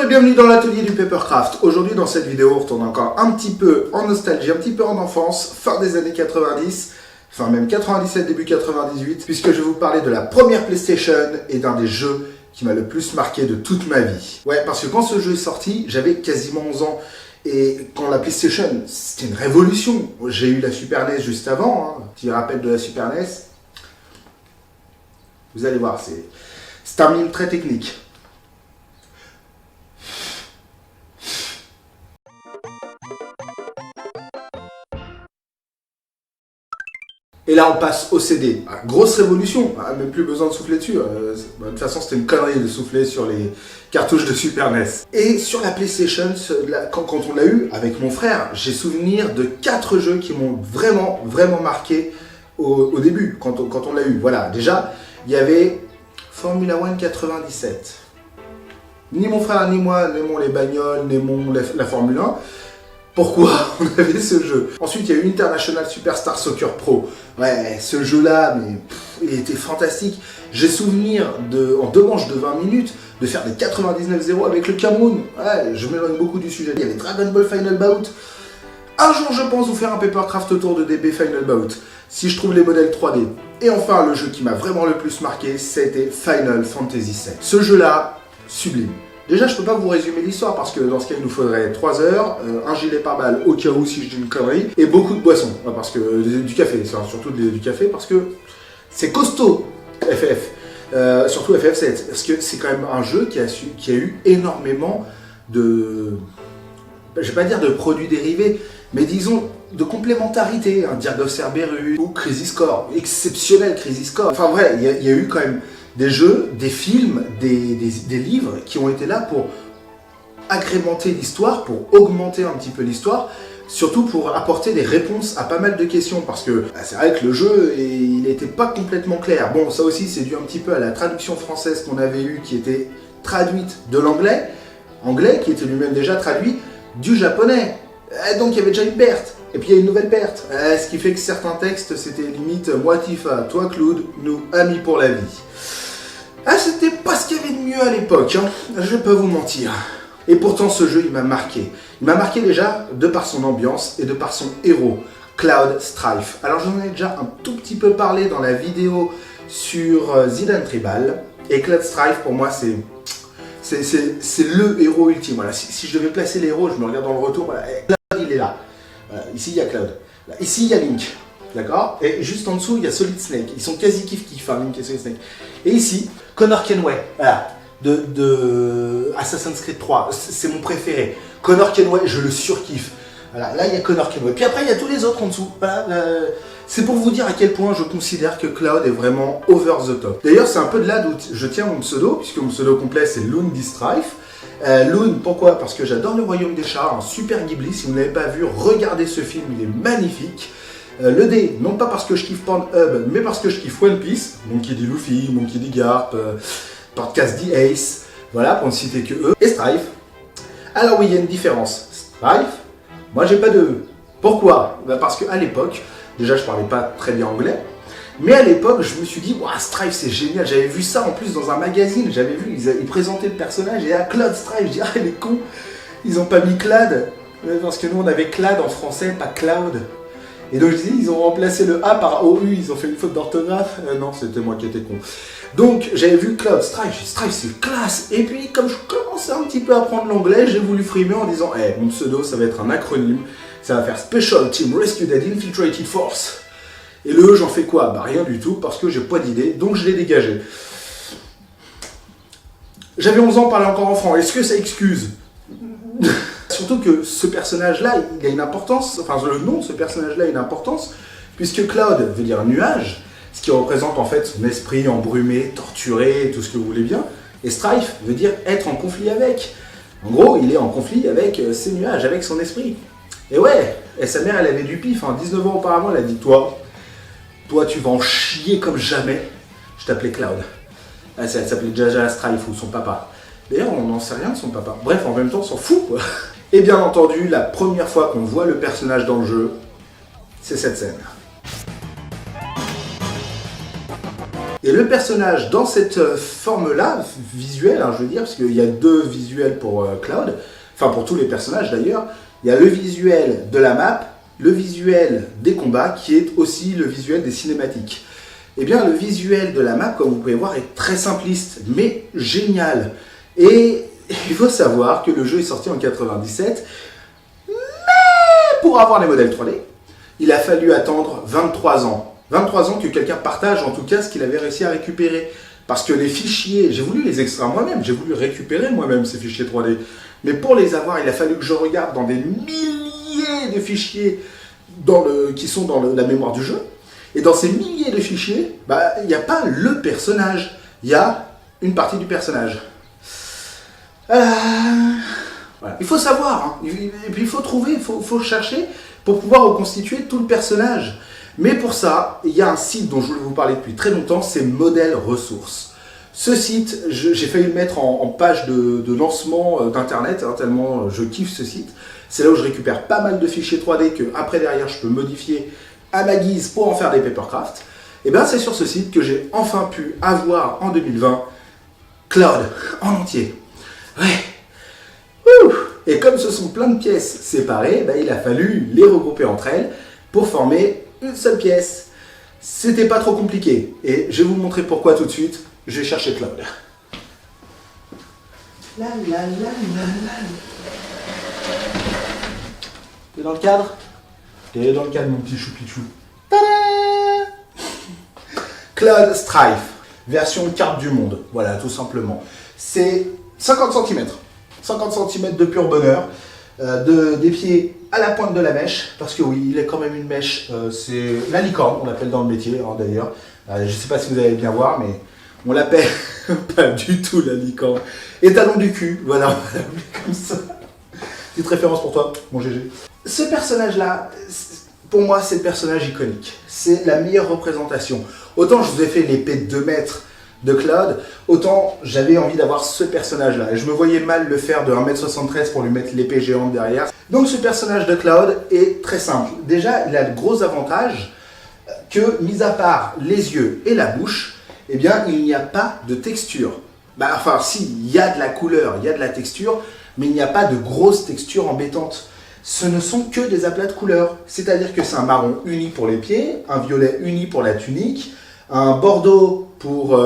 et bienvenue dans l'atelier du Papercraft. Aujourd'hui dans cette vidéo, on retourne encore un petit peu en nostalgie, un petit peu en enfance, fin des années 90, enfin même 97, début 98, puisque je vais vous parler de la première PlayStation et d'un des jeux qui m'a le plus marqué de toute ma vie. Ouais, parce que quand ce jeu est sorti, j'avais quasiment 11 ans. Et quand la PlayStation, c'était une révolution. J'ai eu la Super NES juste avant, petit rappel de la Super NES. Vous allez voir, c'est un mime très technique. Et là, on passe au CD. Grosse révolution, même plus besoin de souffler dessus. De toute façon, c'était une connerie de souffler sur les cartouches de Super NES. Et sur la PlayStation, quand on l'a eu avec mon frère, j'ai souvenir de 4 jeux qui m'ont vraiment marqué au début, quand on l'a eu. Voilà, déjà, il y avait Formula One 97. Ni mon frère ni moi n'aimons les bagnoles, n'aimons la Formule 1. Pourquoi on avait ce jeu? Ensuite, il y a eu International Superstar Soccer Pro. Ouais, ce jeu-là, mais il était fantastique. J'ai souvenir, en 2 manches de 20 minutes, de faire des 99-0 avec le Cameroun. Ouais, je m'éloigne beaucoup du sujet. Il y avait Dragon Ball Final Bout. Un jour, je pense vous faire un Papercraft autour de DB Final Bout, si je trouve les modèles 3D. Et enfin, le jeu qui m'a vraiment le plus marqué, c'était Final Fantasy VII. Ce jeu-là, sublime. Déjà, je peux pas vous résumer l'histoire parce que dans ce cas, il nous faudrait 3 heures, un gilet pare-balles au cas où si je dis une connerie, et beaucoup de boissons, parce que du café, surtout du café, parce que c'est costaud, FF, surtout FF7, parce que c'est quand même un jeu qui a eu énormément de, je vais pas dire de produits dérivés, mais disons de complémentarité, Dirge of Cerberus ou Crisis Core, exceptionnel Crisis Core. Enfin vrai, il y a eu quand même des jeux, des films, des livres qui ont été là pour agrémenter l'histoire, pour augmenter un petit peu l'histoire, surtout pour apporter des réponses à pas mal de questions, parce que c'est vrai que le jeu, il n'était pas complètement clair. Bon, ça aussi, c'est dû un petit peu à la traduction française qu'on avait eue, qui était traduite de l'anglais, qui était lui-même déjà traduit du japonais. Donc il y avait déjà une perte. Et puis il y a une nouvelle perte. Ce qui fait que certains textes, c'était limite « Moi Tifa, toi Claude, nous amis pour la vie ». C'était pas ce qu'il y avait de mieux à l'époque, je vais pas vous mentir. Et pourtant ce jeu il m'a marqué. Il m'a marqué déjà de par son ambiance et de par son héros, Cloud Strife. Alors j'en ai déjà un tout petit peu parlé dans la vidéo sur Zidane Tribal. Et Cloud Strife pour moi c'est le héros ultime. Voilà. Si je devais placer les héros, je me regarde dans le retour, voilà. Cloud il est là. Voilà. Ici il y a Cloud. Là, ici il y a Link. D'accord? Et juste en dessous, il y a Solid Snake. Ils sont quasi kiff-kiff, Link et Solid Snake. Et ici, Connor Kenway, voilà, de Assassin's Creed 3. C'est mon préféré. Connor Kenway, je le surkiffe. Voilà, là, il y a Connor Kenway. Puis après, il y a tous les autres en dessous. Voilà, c'est pour vous dire à quel point je considère que Cloud est vraiment over the top. D'ailleurs, c'est un peu de là d'où je tiens mon pseudo, puisque mon pseudo complet, c'est Loon Strife. Loon, pourquoi? Parce que j'adore le Royaume des Chats, un super Ghibli. Si vous ne l'avez pas vu, regardez ce film, il est magnifique. Le D, non pas parce que je kiffe Pornhub, mais parce que je kiffe One Piece, Monkey D. Luffy, Monkey D. Garp, Podcast D. Ace, voilà, pour ne citer que eux, et Strife. Alors oui, il y a une différence. Strife, moi j'ai pas de E. Pourquoi? Parce qu'à l'époque, déjà je parlais pas très bien anglais, mais à l'époque je me suis dit, waouh, Strife c'est génial, j'avais vu ça en plus dans un magazine, j'avais vu, ils présentaient le personnage, et à Cloud Strife, je dis, ah les cons, ils ont pas mis Clad, parce que nous on avait Clad en français, pas Cloud. Et donc je dis, ils ont remplacé le A par OU, ils ont fait une faute d'orthographe. Non, c'était moi qui étais con. Donc j'avais vu Cloud Strife, Strife c'est classe. Et puis comme je commençais un petit peu à apprendre l'anglais, j'ai voulu frimer en disant, mon pseudo ça va être un acronyme, ça va faire Special Team Rescue and Infiltrated Force. Et le E j'en fais quoi? Bah rien du tout, parce que j'ai pas d'idée, donc je l'ai dégagé. J'avais 11 ans, parlais encore en franc, est-ce que ça excuse? Surtout que ce personnage-là, il a une importance, enfin le nom de ce personnage-là a une importance, puisque Cloud veut dire nuage, ce qui représente en fait son esprit embrumé, torturé, tout ce que vous voulez bien, et Strife veut dire être en conflit avec. En gros, il est en conflit avec ses nuages, avec son esprit. Et ouais, et sa mère elle avait du pif, 19 ans auparavant, elle a dit toi tu vas en chier comme jamais, je t'appelais Cloud. Elle s'appelait Jaja Strife ou son papa. D'ailleurs, on n'en sait rien de son papa. Bref, en même temps, on s'en fout, quoi. Et bien entendu, la première fois qu'on voit le personnage dans le jeu, c'est cette scène. Et le personnage dans cette forme-là, visuelle, hein, je veux dire, parce qu'il y a deux visuels pour Cloud, enfin pour tous les personnages d'ailleurs, il y a le visuel de la map, le visuel des combats, qui est aussi le visuel des cinématiques. Eh bien, le visuel de la map, comme vous pouvez voir, est très simpliste, mais génial. Et il faut savoir que le jeu est sorti en 97, mais pour avoir les modèles 3D, il a fallu attendre 23 ans. 23 ans que quelqu'un partage en tout cas ce qu'il avait réussi à récupérer. Parce que les fichiers, j'ai voulu les extraire moi-même, j'ai voulu récupérer moi-même ces fichiers 3D. Mais pour les avoir, il a fallu que je regarde dans des milliers de fichiers qui sont dans la mémoire du jeu. Et dans ces milliers de fichiers, il n'y a pas le personnage, il y a une partie du personnage. Voilà. Il faut savoir, hein. Et puis il faut trouver, il faut chercher pour pouvoir reconstituer tout le personnage. Mais pour ça, il y a un site dont je voulais vous parler depuis très longtemps, c'est Modèle Ressources. Ce site, j'ai failli le mettre en page de lancement d'internet, hein, tellement je kiffe ce site. C'est là où je récupère pas mal de fichiers 3D que après derrière je peux modifier à ma guise pour en faire des papercraft. Et bien c'est sur ce site que j'ai enfin pu avoir en 2020 Cloud en entier. Ouais. Et comme ce sont plein de pièces séparées, il a fallu les regrouper entre elles pour former une seule pièce. C'était pas trop compliqué. Et je vais vous montrer pourquoi tout de suite. Je vais chercher Cloud. T'es dans le cadre? T'es dans le cadre, mon petit choupichou. Tada! Cloud Strife, version carte du monde. Voilà, tout simplement. C'est 50 cm. 50 cm de pur bonheur. Des pieds à la pointe de la mèche, parce que oui, il est quand même une mèche, c'est la licorne, on l'appelle dans le métier, hein, d'ailleurs. Je ne sais pas si vous allez bien voir, mais on l'appelle pas du tout la licorne. Étalon du cul, voilà, on va l'appeler comme ça. Petite référence pour toi, mon GG. Ce personnage-là, pour moi, c'est le personnage iconique. C'est la meilleure représentation. Autant je vous ai fait l'épée de 2 mètres de Cloud, autant j'avais envie d'avoir ce personnage-là. Et je me voyais mal le faire de 1m73 pour lui mettre l'épée géante derrière. Donc ce personnage de Cloud est très simple. Déjà, il a le gros avantage que, mis à part les yeux et la bouche, eh bien, il n'y a pas de texture. Enfin, si, il y a de la couleur, il y a de la texture, mais il n'y a pas de grosse texture embêtante. Ce ne sont que des aplats de couleurs. C'est-à-dire que c'est un marron uni pour les pieds, un violet uni pour la tunique, un bordeaux pour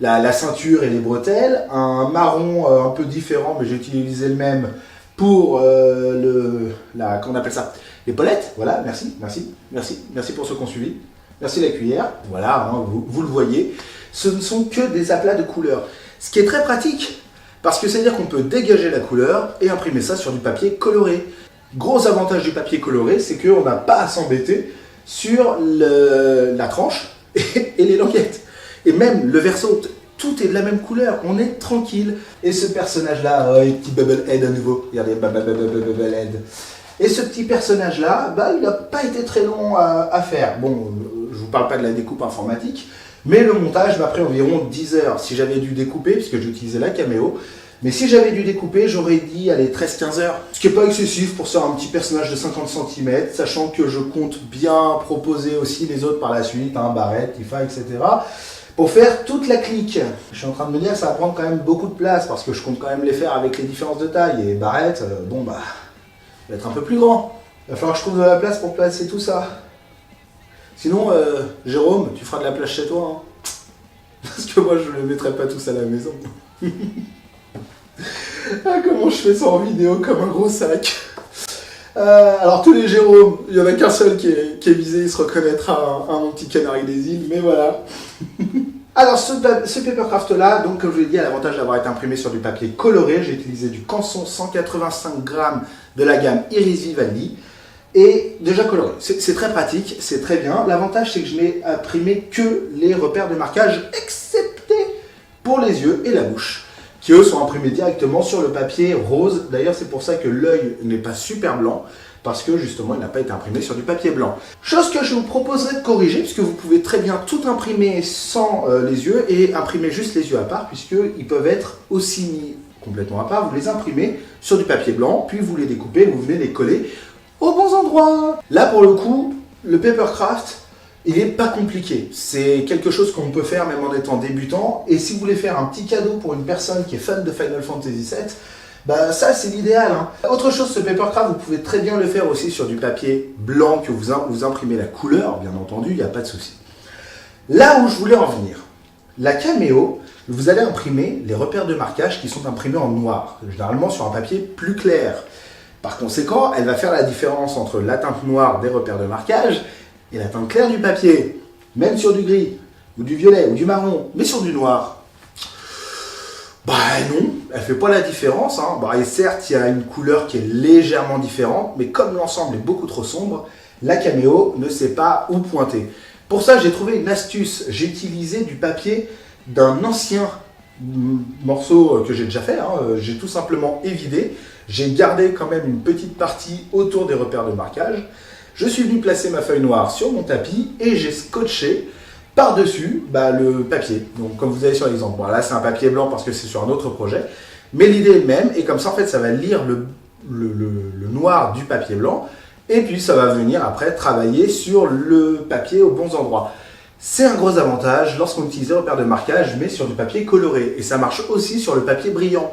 la ceinture et les bretelles, un marron un peu différent, mais j'ai utilisé le même pour comment on appelle ça, l'épaulette. Voilà, merci pour ceux qui ont suivi. Merci la cuillère, voilà, hein, vous le voyez. Ce ne sont que des aplats de couleurs. Ce qui est très pratique, parce que c'est-à-dire qu'on peut dégager la couleur et imprimer ça sur du papier coloré. Gros avantage du papier coloré, c'est qu'on n'a pas à s'embêter sur la tranche et les languettes. Et même le verso, tout est de la même couleur, on est tranquille. Et ce personnage-là, petit Bubblehead à nouveau, regardez, Bubblehead. Et ce petit personnage-là, il n'a pas été très long à faire. Bon, je vous parle pas de la découpe informatique, mais le montage m'a pris environ 10 heures. Si j'avais dû découper, puisque j'utilisais la caméo, mais si j'avais dû découper, j'aurais dit, allez, 13-15 heures. Ce qui n'est pas excessif pour faire un petit personnage de 50 cm, sachant que je compte bien proposer aussi les autres par la suite, hein, Barrett, Tifa, etc. Pour faire toute la clique. Je suis en train de me dire que ça va prendre quand même beaucoup de place, parce que je compte quand même les faire avec les différences de taille. Et Barrett, il va être un peu plus grand. Il va falloir que je trouve de la place pour placer tout ça. Sinon, Jérôme, tu feras de la place chez toi. Hein. Parce que moi, je ne les mettrai pas tous à la maison. Comment je fais ça en vidéo comme un gros sac. Alors tous les Jérôme, il n'y en a qu'un seul qui est visé, il se reconnaîtra un petit canari des îles, mais voilà. Alors ce papercraft là, donc comme je l'ai dit, a l'avantage d'avoir été imprimé sur du papier coloré. J'ai utilisé du Canson 185 grammes de la gamme Iris Vivaldi. Et déjà coloré, c'est très pratique, c'est très bien. L'avantage c'est que je n'ai imprimé que les repères de marquage, excepté pour les yeux et la bouche, qui eux sont imprimés directement sur le papier rose. D'ailleurs c'est pour ça que l'œil n'est pas super blanc, parce que justement il n'a pas été imprimé sur du papier blanc. Chose que je vous proposerai de corriger, puisque vous pouvez très bien tout imprimer sans les yeux et imprimer juste les yeux à part, puisqu'ils peuvent être aussi mis complètement à part. Vous les imprimez sur du papier blanc, puis vous les découpez, vous venez les coller aux bons endroits. Là pour le coup, le papercraft, Il n'est pas compliqué, c'est quelque chose qu'on peut faire même en étant débutant, et si vous voulez faire un petit cadeau pour une personne qui est fan de Final Fantasy VII, bah ça c'est l'idéal. Hein. Autre chose, ce papercraft, vous pouvez très bien le faire aussi sur du papier blanc que vous imprimez la couleur, bien entendu, il n'y a pas de souci. Là où je voulais en venir, la caméo, vous allez imprimer les repères de marquage qui sont imprimés en noir, généralement sur un papier plus clair. Par conséquent, elle va faire la différence entre la teinte noire des repères de marquage et la teinte claire du papier, même sur du gris, ou du violet, ou du marron, mais sur du noir. Bah non, elle fait pas la différence. Hein. Bah, et certes, il y a une couleur qui est légèrement différente, mais comme l'ensemble est beaucoup trop sombre, la caméo ne sait pas où pointer. Pour ça, j'ai trouvé une astuce. J'ai utilisé du papier d'un ancien morceau que j'ai déjà fait. Hein. J'ai tout simplement évidé. J'ai gardé quand même une petite partie autour des repères de marquage. Je suis venu placer ma feuille noire sur mon tapis et j'ai scotché par-dessus le papier. Donc comme vous avez sur l'exemple, bon, là c'est un papier blanc parce que c'est sur un autre projet, mais l'idée est même, et comme ça en fait ça va lire le noir du papier blanc, et puis ça va venir après travailler sur le papier aux bons endroits. C'est un gros avantage lorsqu'on utilise les repères de marquage, mais sur du papier coloré, et ça marche aussi sur le papier brillant.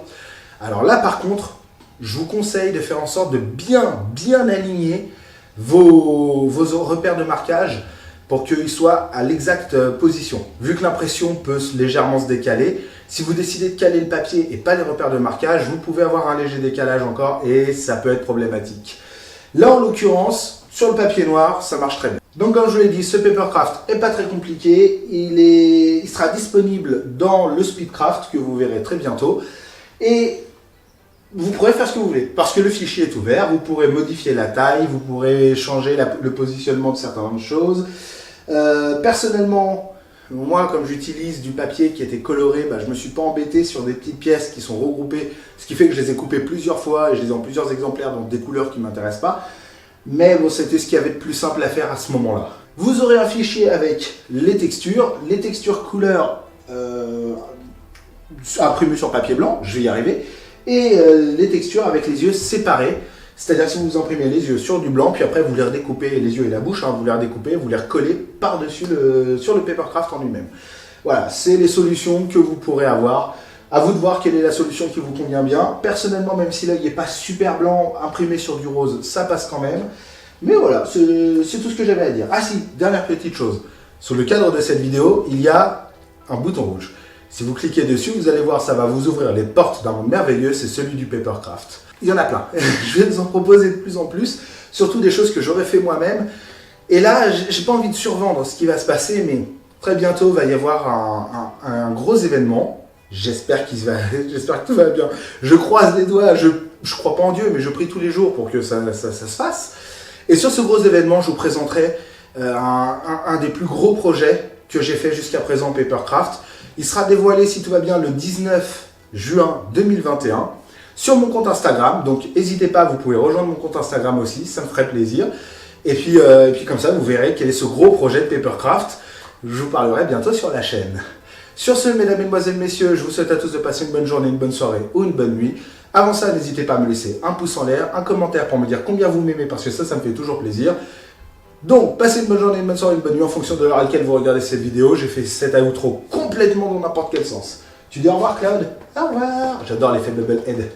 Alors là par contre, je vous conseille de faire en sorte de bien aligner vos repères de marquage pour qu'ils soient à l'exacte position. Vu que l'impression peut légèrement se décaler, si vous décidez de caler le papier et pas les repères de marquage, vous pouvez avoir un léger décalage encore et ça peut être problématique. Là, en l'occurrence, sur le papier noir, ça marche très bien. Donc comme je vous l'ai dit, ce papercraft n'est pas très compliqué. Il sera disponible dans le Speedcraft que vous verrez très bientôt. Et vous pourrez faire ce que vous voulez, parce que le fichier est ouvert, vous pourrez modifier la taille, vous pourrez changer le positionnement de certaines choses. Personnellement, moi comme j'utilise du papier qui était coloré, je ne me suis pas embêté sur des petites pièces qui sont regroupées, ce qui fait que je les ai coupées plusieurs fois et je les ai en plusieurs exemplaires, donc des couleurs qui ne m'intéressent pas. Mais bon, c'était ce qu'il y avait de plus simple à faire à ce moment-là. Vous aurez un fichier avec les textures couleurs imprimées sur papier blanc, je vais y arriver, et les textures avec les yeux séparés, c'est-à-dire que si vous imprimez les yeux sur du blanc, puis après vous les redécoupez, les yeux et la bouche, vous les redécoupez, vous les recollez par-dessus sur le papercraft en lui-même. Voilà, c'est les solutions que vous pourrez avoir. À vous de voir quelle est la solution qui vous convient bien. Personnellement, même si l'œil n'est pas super blanc, imprimé sur du rose, ça passe quand même. Mais voilà, c'est tout ce que j'avais à dire. Ah si, dernière petite chose. Sur le cadre de cette vidéo, il y a un bouton rouge. Si vous cliquez dessus, vous allez voir, ça va vous ouvrir les portes d'un monde merveilleux, c'est celui du papercraft. Il y en a plein. Je vais vous en proposer de plus en plus, surtout des choses que j'aurais fait moi-même. Et là, j'ai pas envie de survendre ce qui va se passer, mais très bientôt, il va y avoir un gros événement. J'espère que tout va bien. Je croise les doigts, je crois pas en Dieu, mais je prie tous les jours pour que ça se fasse. Et sur ce gros événement, je vous présenterai un des plus gros projets que j'ai fait jusqu'à présent, papercraft. Il sera dévoilé, si tout va bien, le 19 juin 2021 sur mon compte Instagram. Donc, n'hésitez pas, vous pouvez rejoindre mon compte Instagram aussi, ça me ferait plaisir. Et puis comme ça, vous verrez quel est ce gros projet de papercraft. Je vous parlerai bientôt sur la chaîne. Sur ce, mesdames, mesdemoiselles, messieurs, je vous souhaite à tous de passer une bonne journée, une bonne soirée ou une bonne nuit. Avant ça, n'hésitez pas à me laisser un pouce en l'air, un commentaire pour me dire combien vous m'aimez, parce que ça me fait toujours plaisir. Donc, passez une bonne journée, une bonne soirée, une bonne nuit en fonction de l'heure à laquelle vous regardez cette vidéo. J'ai fait cet outro complètement dans n'importe quel sens. Tu dis au revoir, Claude? Au revoir. J'adore l'effet Bubblehead.